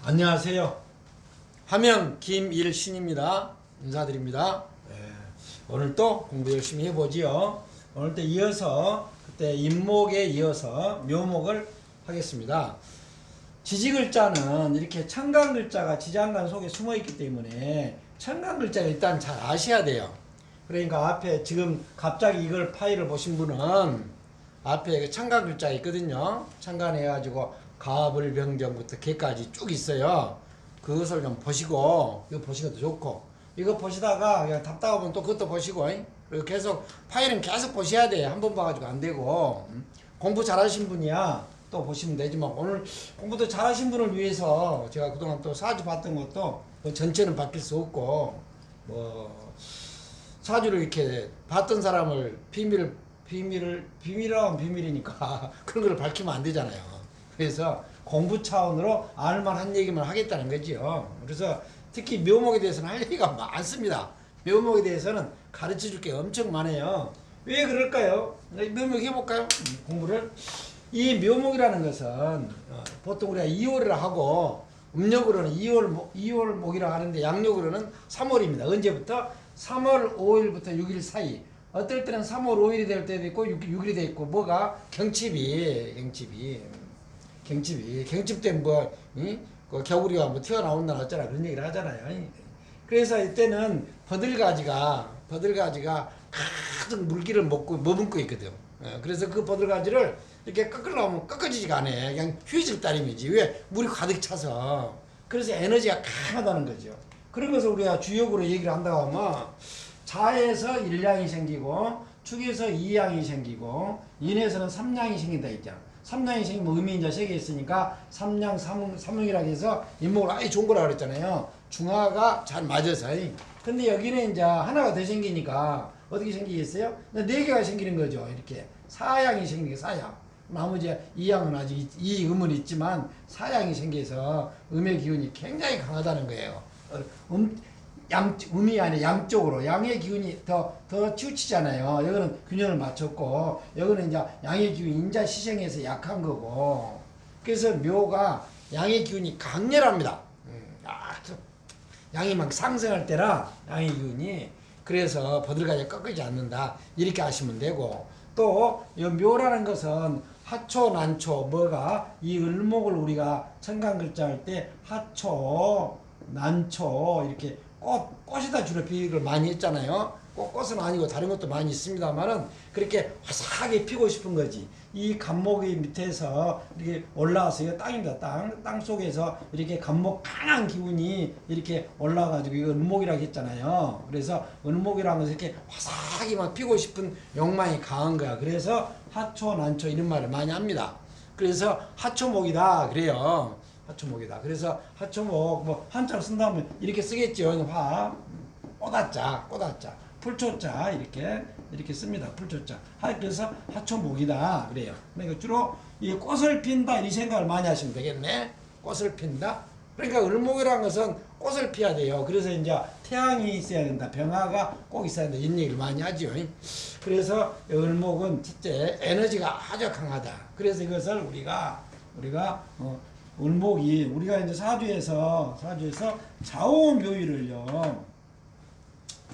안녕하세요. 함영 김일신입니다. 인사드립니다. 오늘 또 공부 열심히 해보지요. 오늘 또 이어서 그때 인목에 이어서 묘목을 하겠습니다. 지지글자는 이렇게 천간글자가 지장간 속에 숨어있기 때문에 천간글자를 일단 잘 아셔야 돼요. 그러니까 앞에 지금 갑자기 이걸 파일을 보신 분은 앞에 천간글자 있거든요. 천간해가지고 가불병정부터 개까지 쭉 있어요. 그것을 좀 보시고 이거 보시는 것도 좋고 이거 보시다가 그냥 답답하면 또 그것도 보시고 그리고 계속 파일은 계속 보셔야 돼요. 한 번 봐가지고 안 되고 공부 잘하신 분이야 또 보시면 되지만 오늘 공부도 잘하신 분을 위해서 제가 그동안 또 사주 봤던 것도 뭐 전체는 바뀔 수 없고 뭐 사주를 이렇게 봤던 사람을 비밀이라고 하면 비밀이니까 그런 걸 밝히면 안 되잖아요. 그래서 공부 차원으로 알만한 얘기만 하겠다는 거지요. 그래서 특히 묘목에 대해서는 할 얘기가 많습니다. 묘목에 대해서는 가르쳐 줄 게 엄청 많아요. 왜 그럴까요? 묘목 해볼까요? 공부를. 이 묘목이라는 것은 보통 우리가 2월이라 하고 음력으로는 2월 목이라 하는데 양력으로는 3월입니다. 언제부터? 3월 5일부터 6일 사이. 어떨 때는 3월 5일이 될 때도 있고 6일이 돼 있고 뭐가 경칩 때는 뭐 그 겨울이가 뭐 튀어나온다 어쩌나 그런 얘기를 하잖아요. 그래서 이때는 버들가지가 가득 물기를 머금고 있거든. 그래서 그 버들가지를 이렇게 꺾으려면 꺾어지지가 않아. 그냥 휘질 따름이지. 왜? 물이 가득 차서. 그래서 에너지가 강하다는 거죠. 그런 것을 우리가 주역으로 얘기를 한다고 하면 자에서 일양이 생기고 축에서 이양이 생기고 인에서는 삼양이 생긴다 했잖아. 삼양이 생기면 의미 이제 세 개 있으니까 삼양 삼흥이라고 해서 인목을 아예 좋은 거라 그랬잖아요. 중화가 잘 맞아서. 근데 여기는 이제 하나가 더 생기니까 어떻게 생기겠어요? 네 개가 생기는 거죠. 이렇게 사양이 생기게 사양. 나머지 이양은 아직 이음은 있지만 사양이 생겨서 음의 기운이 굉장히 강하다는 거예요. 음이 아니라 양쪽으로 양의 기운이 더 치우치잖아요. 여기는 균형을 맞췄고 여기는 이제 양의 기운이 인자 시생에서 약한 거고 그래서 묘가 양의 기운이 강렬합니다. 양이 막 상승할 때라 양의 기운이 그래서 버들가지 꺾이지 않는다 이렇게 하시면 되고 또 이 묘라는 것은 하초 난초 뭐가 이 을목을 우리가 천간글자 할 때 하초 난초 이렇게 꽃에다 주로 비유를 많이 했잖아요. 꽃은 아니고 다른 것도 많이 있습니다만은 그렇게 화사하게 피고 싶은 거지. 이 간목의 밑에서 이렇게 올라와서 이거 땅입니다. 땅 속에서 이렇게 간목 강한 기운이 이렇게 올라와가지고 이거 은목이라고 했잖아요. 그래서 은목이라는 것은 이렇게 화사하게 막 피고 싶은 욕망이 강한 거야. 그래서 하초 난초 이런 말을 많이 합니다. 그래서 하초목이다 그래요. 하초목이다. 그래서 하초목 뭐 한자로 쓴다면 이렇게 쓰겠죠. 꽃아자 풀초자 이렇게 씁니다. 풀초자. 그래서 하초목이다 그래요. 그러니까 주로 이 꽃을 핀다 이 생각을 많이 하시면 되겠네. 꽃을 핀다. 그러니까 을목이라는 것은 꽃을 피워야 돼요. 그래서 이제 태양이 있어야 된다. 병화가 꼭 있어야 된다. 이런 얘기를 많이 하죠. 그래서 을목은 첫째 에너지가 아주 강하다. 그래서 이것을 우리가 을목이 우리가 이제 사주에서 좌오묘유를요.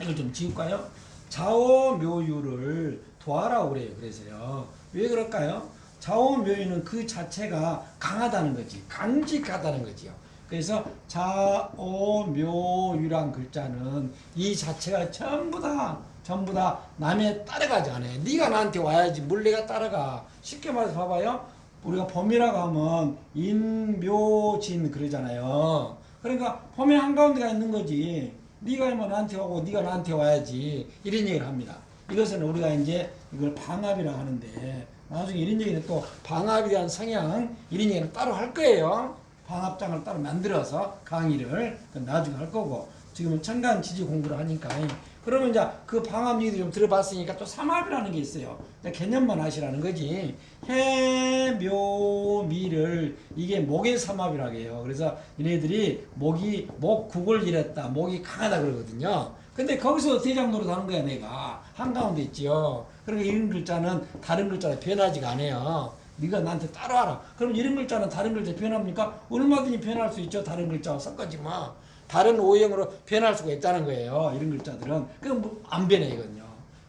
이걸 좀 지울까요? 좌오묘유를 도하라고 그래요. 그래서요. 왜 그럴까요? 좌오묘유는 그 자체가 강하다는 거지. 강직하다는 거지요. 그래서 좌오묘유란 글자는 이 자체가 전부 다 남에 따라가지 않아요. 네가 나한테 와야지 뭘 내가 따라가. 쉽게 말해서 봐봐요. 우리가 범이라고 하면 인묘진 그러잖아요. 그러니까 범의 한가운데가 있는 거지. 네가 뭐 나한테 오고 네가 나한테 와야지 이런 얘기를 합니다. 이것은 우리가 이제 이걸 방합이라고 하는데 나중에 이런 얘기는 또 방합에 대한 성향 이런 얘기는 따로 할 거예요. 방합장을 따로 만들어서 강의를 나중에 할 거고 지금은 천간 지지 공부를 하니까 그러면 이제 그 방합 얘기도 좀 들어봤으니까 또 삼합이라는 게 있어요. 개념만 하시라는 거지. 해묘미를 이게 목의 삼합이라고 해요. 그래서 얘네들이 목 국을 잃었다. 목이 강하다 그러거든요. 근데 거기서 대장 노릇 하는 거야 내가. 한가운데 있지요. 그러니까 이런 글자는 다른 글자로 변하지가 않아요. 네가 나한테 따라와라. 그럼 이런 글자는 다른 글자 변합니까? 얼마든지 변할 수 있죠. 다른 글자와 섞어지만 다른 오형으로 변할 수가 있다는 거예요. 이런 글자들은. 그럼 뭐 안 변해 이건요.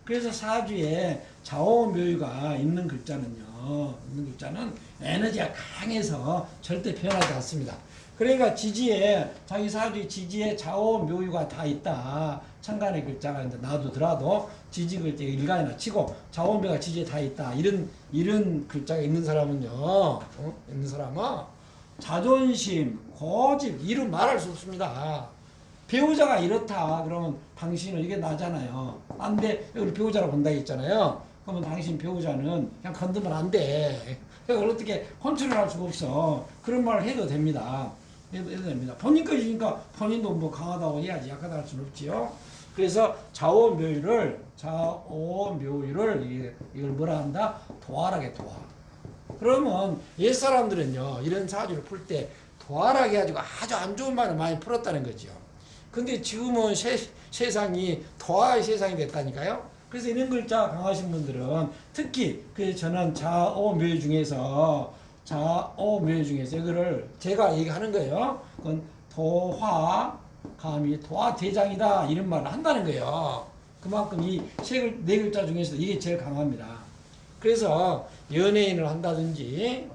그래서 사주에 좌오묘유가 있는 글자는 에너지가 강해서 절대 변하지 않습니다. 그러니까 지지에 자기 사주의 지지에 좌오묘유가 다 있다. 천간의 글자가 이제 놔두더라도 지지 글자 일간이나 치고 좌오묘가 지지에 다 있다. 이런 글자가 있는 사람은요. 있는 사람은 자존심, 고집 이루 말할 수 없습니다. 배우자가 이렇다 그러면 당신은 이게 나잖아요. 안 돼. 우리 배우자라고 본다 했잖아요. 그러면 당신 배우자는 그냥 건드면 안 돼. 그걸 어떻게 컨트롤할 수가 없어. 그런 말을 해도 됩니다. 해도 됩니다. 본인 것이니까 본인도 뭐 강하다고 해야지 약하다 할 수는 없지요. 그래서 좌오묘유를 이걸 뭐라 한다? 도활하게 도화. 그러면 옛사람들은요 이런 사주를 풀 때 도활하게 해가지고 아주 안 좋은 말을 많이 풀었다는 거죠. 근데 지금은 세상이 도화의 세상이 됐다니까요. 그래서 이런 글자 강하신 분들은 특히 그 저는 좌오묘유 중에서 이거를 제가 얘기하는 거예요. 그건 도화 감히 도화 대장이다 이런 말을 한다는 거예요. 그만큼 이 네 글자 중에서 이게 제일 강합니다. 그래서 연예인을 한다든지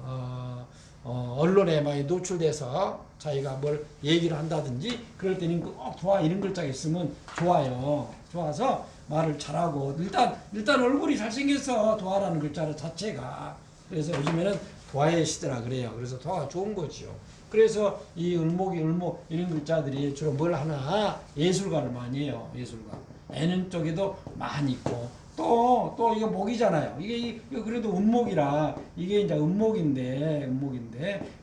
언론에 많이 노출돼서 자기가 뭘 얘기를 한다든지 그럴 때는 꼭 도화 이런 글자가 있으면 좋아요. 좋아서 말을 잘하고 일단 얼굴이 잘생겼어. 도화라는 글자 자체가. 그래서 요즘에는 도화의 시대라 그래요. 그래서 도화가 좋은 거지요. 그래서 이 을목 이런 글자들이 주로 뭘 하나 예술가를 많이 해요. 예술가. 애는 쪽에도 많이 있고 또 이거 목이잖아요. 이게 그래도 은목이라 이게 이제 은목인데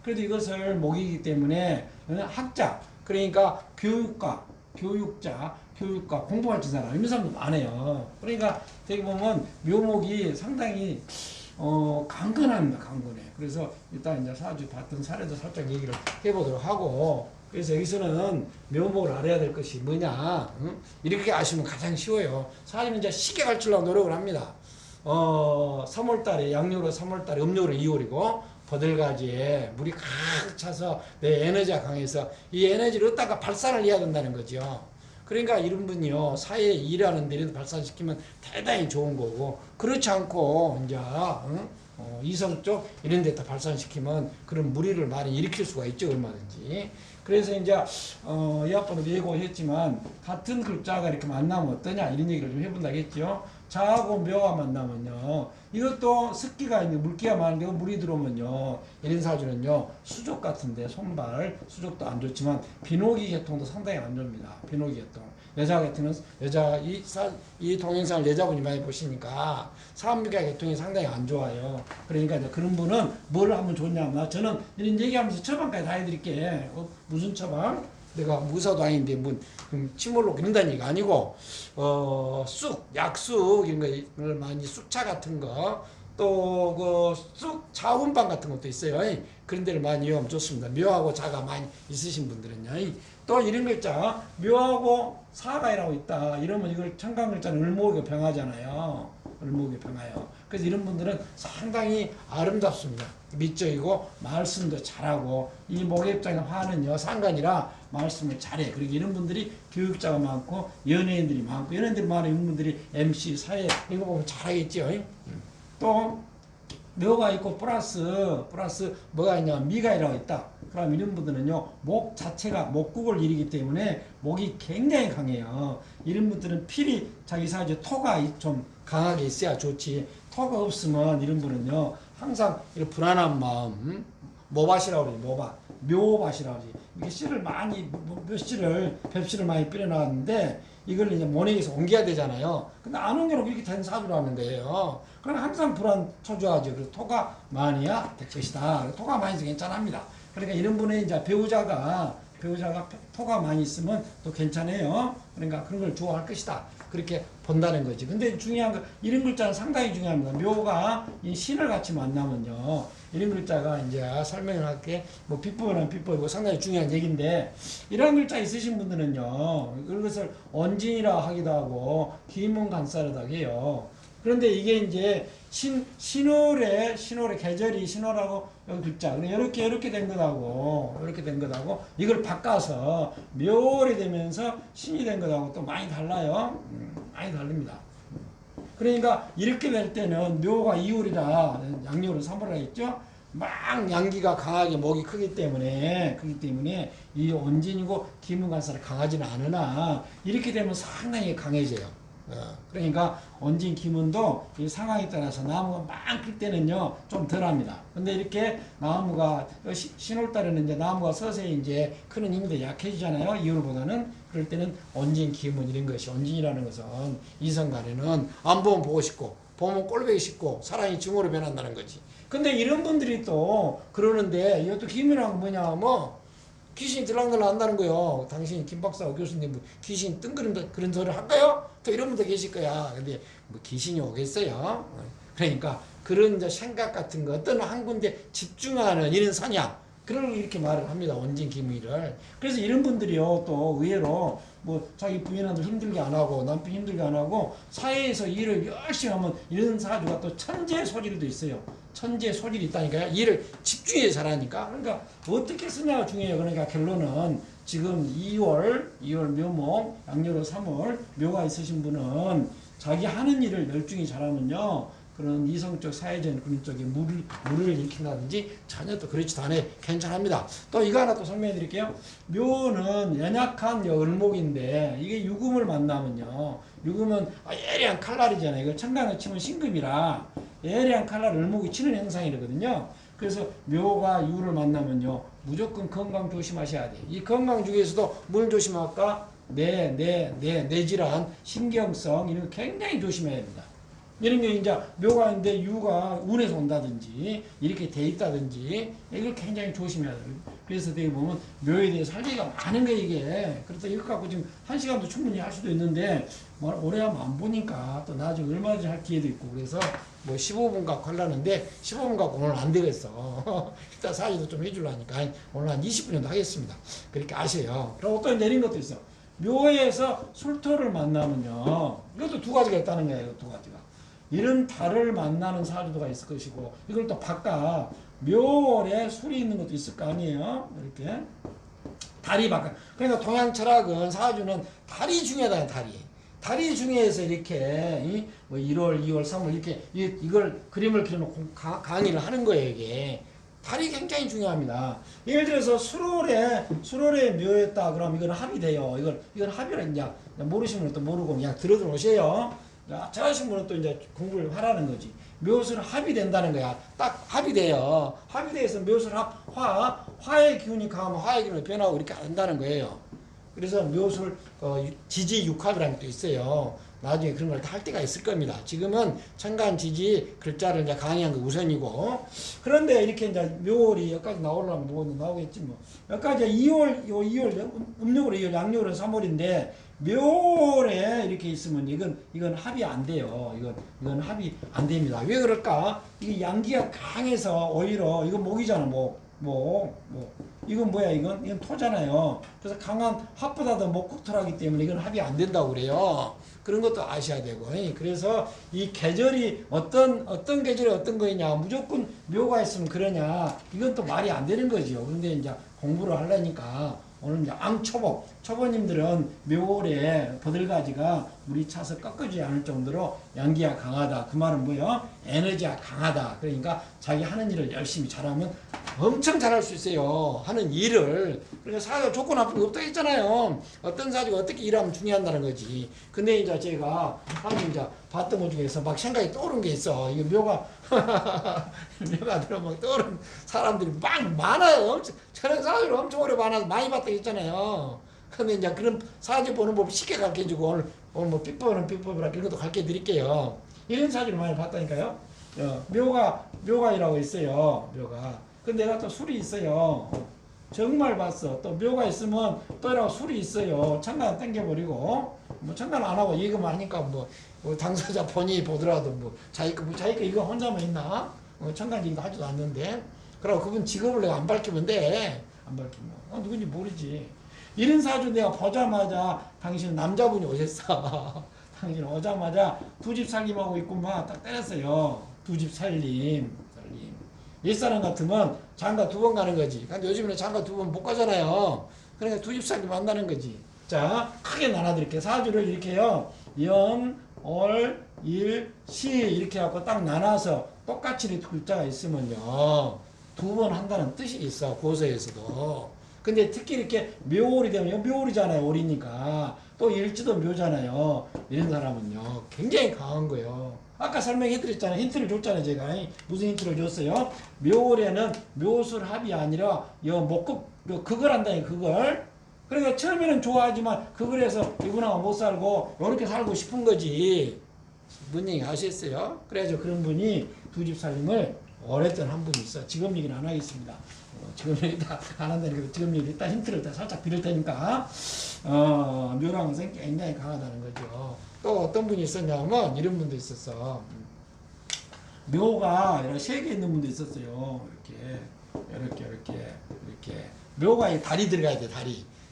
그래도 이것을 목이기 때문에 학자 그러니까 교육자 공부할 줄 사람 이런 사람도 많아요. 그러니까 되게 보면 묘목이 상당히 강건합니다. 강건해. 그래서 일단 이제 사주 봤던 사례도 살짝 얘기를 해보도록 하고 그래서 여기서는 묘목을 알아야 될 것이 뭐냐 이렇게 아시면 가장 쉬워요. 사주는 이제 쉽게 가르치려고 노력을 합니다. 3월달에 양력으로 3월달에 음력으로 2월이고 버들가지에 물이 가득 차서 내 에너지가 강해서 이 에너지를 얻다가 발산을 해야 된다는 거죠. 그러니까 이런 분이요 사회에 일하는 데라도 발산시키면 대단히 좋은 거고 그렇지 않고 이제 이성 쪽 이런 데다 발산시키면 그런 무리를 많이 일으킬 수가 있죠 얼마든지. 그래서 이제 이 아빠도 예고했지만 같은 글자가 이렇게 만나면 어떠냐 이런 얘기를 좀 해본다고 했죠. 자하고 묘가 만나면요 이것도 습기가 있는 물기가 많은데 물이 들어오면요 이런 사주는요 수족 같은데 손발 수족도 안 좋지만 비노기 계통도 상당히 안 좋습니다. 비노기 계통 여자 같은 이 동영상을 여자분이 많이 보시니까 사암기가 계통이 상당히 안 좋아요. 그러니까 이제 그런 분은 뭘 하면 좋냐면 저는 이런 얘기하면서 처방까지 다 해드릴게. 무슨 처방? 내가 무사도 아닌데 뭐 침몰로 그런다는 얘기가 아니고 약쑥 이런 걸 많이 쑥차 같은 거 또 그 쑥 자운빵 같은 것도 있어요. 그런 데를 많이 이용하면 좋습니다. 묘하고 자가 많이 있으신 분들은요. 또 이런 글자 묘하고 사가이라고 있다. 이러면 이걸 천간 글자는 을목이 병하잖아요. 을목이 병하요. 그래서 이런 분들은 상당히 아름답습니다. 미적이고 말씀도 잘하고 이 목입장의 화는요 상관이라 말씀을 잘해. 그리고 이런 분들이 교육자가 많고 연예인들이 많고 연예인들이 많은 이런 분들이 MC 사회 이거 보면 잘하겠죠. 또 묘가 있고 플러스 뭐가 있냐면 미가이라고 있다. 그럼 이런 분들은요 목 자체가 목국을 이루기 때문에 목이 굉장히 강해요. 이런 분들은 필히 자기 사주에 토가 좀 강하게 있어야 좋지. 토가 없으면 이런 분은요 항상 이런 불안한 마음 모밭이라고 그러지. 묘밭이라고 그러지. 이게 씨를 많이 뱁씨를 많이 뿌려놨는데 이걸 이제 모내기에서 옮겨야 되잖아요. 근데 안 옮겨놓고 이렇게 된 사주라는 거예요. 그럼 항상 불안 초조하죠. 그래서 토가 많이야 될 것이다. 토가 많이 있어 괜찮합니다. 그러니까 이런 분의 이제 배우자가 토가 많이 있으면 또 괜찮아요. 그러니까 그런 걸 좋아할 것이다. 그렇게 본다는 거지. 근데 중요한 거 이런 글자는 상당히 중요합니다. 묘가 이 신을 같이 만나면요. 이런 글자가 이제 설명을 할게 뭐 비법은 비법이고 상당히 중요한 얘기인데 이런 글자 있으신 분들은요. 이것을 언진이라 하기도 하고 기문간사라고 해요. 그런데 이게 이제 신월의 계절이 신월하고 여기 글자 이렇게 된 것하고 이걸 바꿔서 묘월이 되면서 신이 된 것하고 또 많이 달라요. 많이 다릅니다. 그러니까 이렇게 될 때는 묘가 2월이라 양력으로 3월 하겠죠. 막 양기가 강하게 목이 크기 때문에 이 온진이고 기문간사를 강하지는 않으나 이렇게 되면 상당히 강해져요. 그러니까 온진 기문도 이 상황에 따라서 나무가 막 클 때는요 좀 덜합니다. 근데 이렇게 나무가 신월달에는 이제 나무가 서서히 이제 크는 힘이 더 약해지잖아요. 2월보다는. 그럴 때는 온진 기문 이런 것이 온진이라는 것은 이성간에는 안 보면 보고 싶고 보면 꼴보기 싶고 사랑이 증오로 변한다는 거지. 근데 이런 분들이 또 그러는데 이것도 기문이란 뭐냐 뭐 귀신이 들락날락 한다는 거요. 당신이 김 박사하고 교수님 귀신 뜬그런 그런 소리를 할까요? 또 이런 분도 계실 거야. 근데 뭐 귀신이 오겠어요? 그러니까 그런 이제 생각 같은 거 어떤 한 군데 집중하는 이런 성향 그걸 이렇게 말을 합니다. 원진 기무이를. 그래서 이런 분들이요 또 의외로 뭐 자기 부인한테 힘들게 안 하고 남편 힘들게 안 하고 사회에서 일을 열심히 하면 이런 사주가 또 천재 소질도 있어요. 천재 소질이 있다니까요. 일을 집중해서 잘하니까. 그러니까 어떻게 쓰냐가 중요해요. 그러니까 결론은 지금 2월 묘목 양력으로 3월 묘가 있으신 분은 자기 하는 일을 열중히 잘하면요. 그런 이성적 사회적인 그런 쪽에 물을 일으킨다든지 전혀 또 그렇지도 않아요. 괜찮습니다. 또 이거 하나 또 설명해 드릴게요. 묘는 연약한 을목인데 이게 유금을 만나면요. 유금은 예리한 칼날이잖아요. 이거 청강을 치면 신금이라 예리한 칼날 을목이 치는 형상이거든요. 그래서 묘가 유를 만나면요. 무조건 건강 조심하셔야 돼요. 이 건강 중에서도 뭘 조심할까? 뇌질환, 신경성 이런 거 굉장히 조심해야 됩니다. 이런 게 이제 묘가 있는데 유가 운에서 온다든지 이렇게 돼 있다든지 이걸 굉장히 조심해야 돼요. 그래서 되게 보면 묘에 대해서 할 얘기가 많은 거 이게. 그래서 이거 갖고 지금 1시간도 충분히 할 수도 있는데 뭐 오래 하면 안 보니까 또 나중에 얼마든지 할 기회도 있고 그래서 뭐 15분 갖고 하려는데 15분 갖고 오늘 안 되겠어. 일단 사진도 좀 해주려니까 오늘 한 20분 정도 하겠습니다. 그렇게 아세요. 그리고 또 내린 것도 있어. 묘에서 술토를 만나면요. 이것도 두 가지가 있다는 거예요. 이거 두 가지가. 이런 달을 만나는 사주도가 있을 것이고 이걸 또 바깥 묘월에 술이 있는 것도 있을 거 아니에요. 이렇게 달이 바깥. 그러니까 동양 철학은 사주는 달이 중요하다. 달이 중요해서 이렇게 뭐 1월, 2월, 3월 이렇게 이걸 그림을 그려놓고 강의를 하는 거예요. 이게 달이 굉장히 중요합니다. 예를 들어서 수월에 묘했다 그럼 이건 합이 돼요. 이건 합이라 이제 모르시는 분은 또 모르고 그냥 들어오세요. 잘하신 분은 또 이제 공부를 하라는 거지. 묘술 합이 된다는 거야. 딱 합이 돼요. 합이 돼서 묘술 화의 기운이 강하면 화의 기운이 변하고 이렇게 한다는 거예요. 그래서 묘술 지지 육합이라는 것도 있어요. 나중에 그런 걸 다 할 때가 있을 겁니다. 지금은 천간 지지 글자를 이제 강의한 거 우선이고. 그런데 이렇게 이제 묘월이 여기까지 나오려면 뭐 나오겠지 뭐. 여기까지 2월 음력으로 2월, 양력으로 3월인데 묘월에 이렇게 있으면 이건 합이 안 돼요. 이건 합이 안 됩니다. 왜 그럴까? 이게 양기가 강해서 오히려 이건 목이잖아. 이건 뭐야? 이건 토잖아요. 그래서 강한 합보다 더 목국토라기 때문에 이건 합이 안 된다고 그래요. 그런 것도 아셔야 되고. 그래서 이 계절이 어떤 계절이 어떤 거냐 무조건 묘가 있으면 그러냐 이건 또 말이 안 되는 거죠. 그런데 이제 공부를 하려니까 오늘 이제 초보님들은 묘월에 버들가지가 물이 차서 꺾어지지 않을 정도로 양기가 강하다. 그 말은 뭐예요? 에너지가 강하다. 그러니까 자기 하는 일을 열심히 잘하면 엄청 잘할 수 있어요. 하는 일을. 그러니까 사주가 조건 나쁜 거 없다고 했잖아요. 어떤 사주가 어떻게 일하면 중요한다는 거지. 근데 이제 제가 방금 이제 봤던 것 중에서 막 생각이 떠오른 게 있어. 이거 묘가 들어막 떠오른 사람들이 막 많아요. 저런 사주를 엄청 오래 많아서 많이 봤다고 했잖아요. 근데 이제 그런 사주 보는 법 쉽게 가르쳐주고 오늘 뭐 비법이라 이런 것도 가르쳐 드릴게요. 이런 사주를 많이 봤다니까요. 묘가이라고 있어요. 묘가. 근데 내가 또 술이 있어요. 정말 봤어. 또 묘가 있으면 또 이라고 술이 있어요. 천간 땡겨버리고 뭐 천간 안 하고 이거만 하니까 뭐 당사자 본인이 보더라도 뭐 자기 거 이거 혼자만 있나? 천간 이거 하지도 않는데. 그러고 그분 직업을 내가 안 밝히면 돼. 안 밝히면 누군지 모르지. 이런 사주 내가 보자마자 당신은 남자분이 오셨어. 당신 오자마자 두 집 살림하고 있구만 딱 때렸어요. 두 집 살림. 옛사람 같으면 장가 두 번 가는 거지. 근데 요즘에는 장가 두 번 못 가잖아요. 그러니까 두 집 살림 만나는 거지. 자, 크게 나눠드릴게요. 사주를 이렇게요. 연, 월, 일, 시 이렇게 하고 딱 나눠서 똑같이 이렇게 글자가 있으면요. 두 번 한다는 뜻이 있어. 고서에서도. 근데 특히 이렇게 묘월이 되면 묘월이잖아요. 월이니까. 또 일지도 묘잖아요. 이런 사람은요. 굉장히 강한 거예요. 아까 설명해드렸잖아요. 힌트를 줬잖아요. 제가. 무슨 힌트를 줬어요? 묘월에는 묘술합이 아니라 목급 그걸 한다니 그걸. 그러니까 처음에는 좋아하지만 그걸 해서 이분하고 못 살고 이렇게 살고 싶은 거지. 뭔 얘기 아시겠어요? 그래서 그런 분이 두 집 살림을 오랫동안 한 분이 있어. 지금 얘기는 안 하겠습니다. 지금 얘기 안 한다니까 지금 얘기 일단 힌트를 살짝 드릴 테니까 묘라는 것은 굉장히 강하다는 거죠. 또 어떤 분이 있었냐면 이런 분도 있었어. 묘가 이렇게 세 개 있는 분도 있었어요. 이렇게 묘가 달이 들어가야 돼.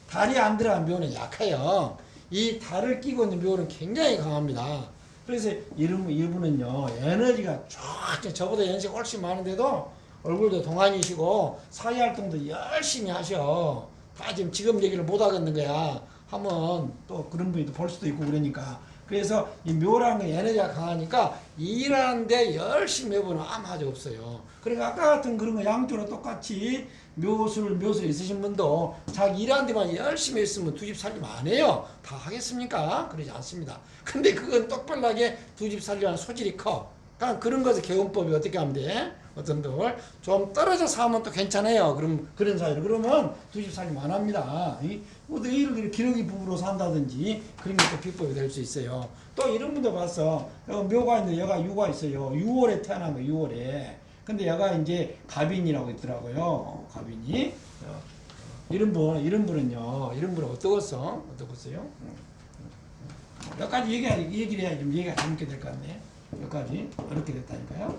달이 안 들어간 묘는 약해요. 이 달을 끼고 있는 묘는 굉장히 강합니다. 그래서 이분은요 에너지가 쫙 저보다 연세가 훨씬 많은데도 얼굴도 동안이시고 사회활동도 열심히 하셔. 다 지금 얘기를 못 하겠는 거야. 하면 또 그런 분이 볼 수도 있고 그러니까. 그래서 이 묘라는 건 에너지가 강하니까 일하는데 열심히 해보는 아무 하지 없어요. 그러니까 아까 같은 그런 거 양쪽으로 똑같이 묘술 있으신 분도 자기 일하는 데만 열심히 했으면 두 집 살림 안 해요. 다 하겠습니까? 그러지 않습니다. 근데 그건 똑발나게 두 집 살림하는 소질이 커. 그러니까 그런 것의 개운법이 어떻게 하면 돼? 어떤 분들 좀 떨어져서 하면 또 괜찮아요. 그런 사이로 그러면 두 집 살림 안 합니다. 뭐 내일 기러기 부부로 산다든지 그런 게 또 비법이 될 수 있어요. 또 이런 분도 봤어. 묘가 있는데 얘가 유가 있어요. 6월에 태어난 거 6월에. 근데 얘가 이제 가빈이라고 있더라고요. 가빈이. 이런 분은요. 이런 분은 어떠겠어요? 여기까지 얘기를 해야 좀 얘기가 재밌게 될 것 같네. 여기까지 어렵게 됐다니까요.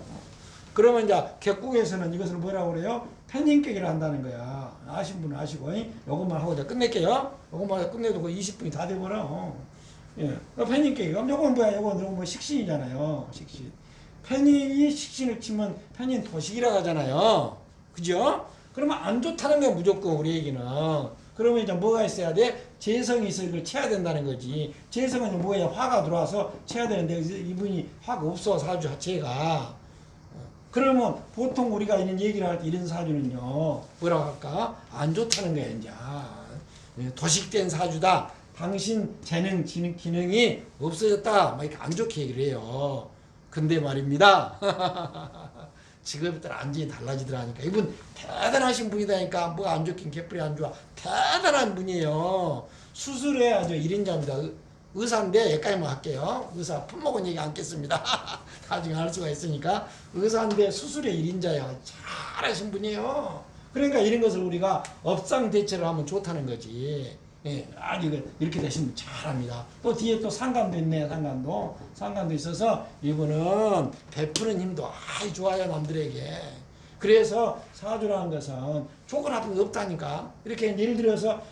그러면 이제 객국에서는 이것을 뭐라고 그래요? 편인격이라 한다는 거야. 아신 분은 아시고, 요것만 하고 내가 끝낼게요. 요것만 하고 끝내도 20분이 다 돼버려. 예. 편인격. 요건 뭐야? 요건 뭐 식신이잖아요. 식신. 편인이 식신을 치면 편인 도식이라고 하잖아요. 그죠? 그러면 안 좋다는 거야, 무조건 우리 얘기는. 그러면 이제 뭐가 있어야 돼? 재성이 있어 이걸 채야 된다는 거지. 재성은 뭐야? 화가 들어와서 채야 되는데 이분이 화가 없어 사주 자체가. 그러면 보통 우리가 이런 얘기를 할 때 이런 사주는요 뭐라고 할까? 안 좋다는 거야 이제. 도식된 사주다. 당신 재능, 기능이 없어졌다. 막 이렇게 안 좋게 얘기를 해요. 근데 말입니다. 직업에 따라 안전이 달라지더라니까. 이분 대단하신 분이다니까. 뭐 안 좋긴 개뿔이 안 좋아. 대단한 분이에요. 수술해야죠. 1인자입니다. 의사인데 여기까지만 할게요. 의사 품목은 얘기 않겠습니다. 나중에 할 수가 있으니까. 의사인데 수술의 1인자예요. 잘하신 분이에요. 그러니까 이런 것을 우리가 업상 대처를 하면 좋다는 거지. 예, 아주 이렇게 되시면 잘합니다. 또 뒤에 또 상관도 있네. 상관도 있어서 이분은 베푸는 힘도 아주 좋아요 남들에게. 그래서 사주라는 것은 조건 같은 게 없다니까. 이렇게 예를 들어서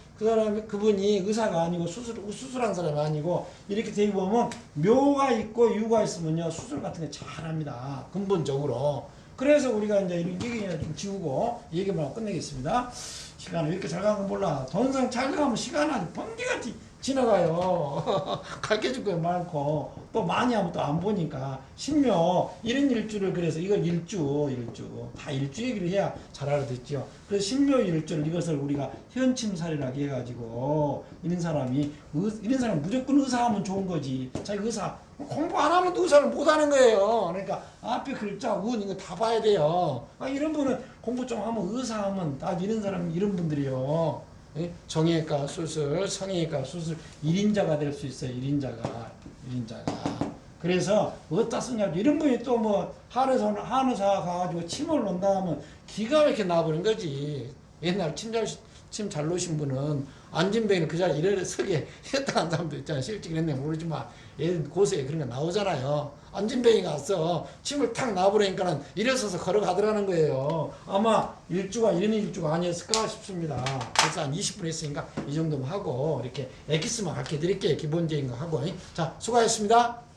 그분이 의사가 아니고 수술한 사람이 아니고 이렇게 되어 보면 묘가 있고 유가 있으면요 수술 같은 거 잘합니다. 근본적으로. 그래서 우리가 이제 이런 얘기 좀 지우고 얘기만 하고 끝내겠습니다. 시간을 이렇게 잘 가는 건 몰라. 돈상 잘 가면 시간 아주 번개같이 지나가요. 가르쳐줄 거 많고 또 많이 하면 또 안 보니까 신묘 이런 일주를 그래서 이걸 일주 다 일주 얘기를 해야 잘 알아듣죠. 그래서 신묘 일주를 이것을 우리가 현침살이라고 해가지고 이런 사람 무조건 의사하면 좋은 거지. 자기 의사 공부 안 하면 의사를 못 하는 거예요. 그러니까 앞에 글자 운 이거 다 봐야 돼요. 이런 분은 공부 좀 하면 의사하면 다 이런 사람 이런 분들이요. 정형외과 수술, 성형외과 수술 1인자가 될 수 있어요. 1인자가. 그래서 어디다 쓰냐 이런 분이 또 뭐 한의사 가가지고 침을 논다 하면 기가 막히게 나버린 거지. 옛날 침 잘 놓으신 분은 안진뱅이를 그 자리에 이래 서게 했다는 사람도 있잖아요. 실제 그랬는지 모르지만 고서에 그런 거 나오잖아요. 안진뱅이가 와서 침을 탁 놔버리니까는 일어서서 걸어가더라는 거예요. 아마 일주가 이런 일주가 아니었을까 싶습니다. 그래서 한 20분 했으니까 이 정도만 하고 이렇게 엑기스만 가르쳐 드릴게요. 기본적인 거 하고. 자, 수고하셨습니다.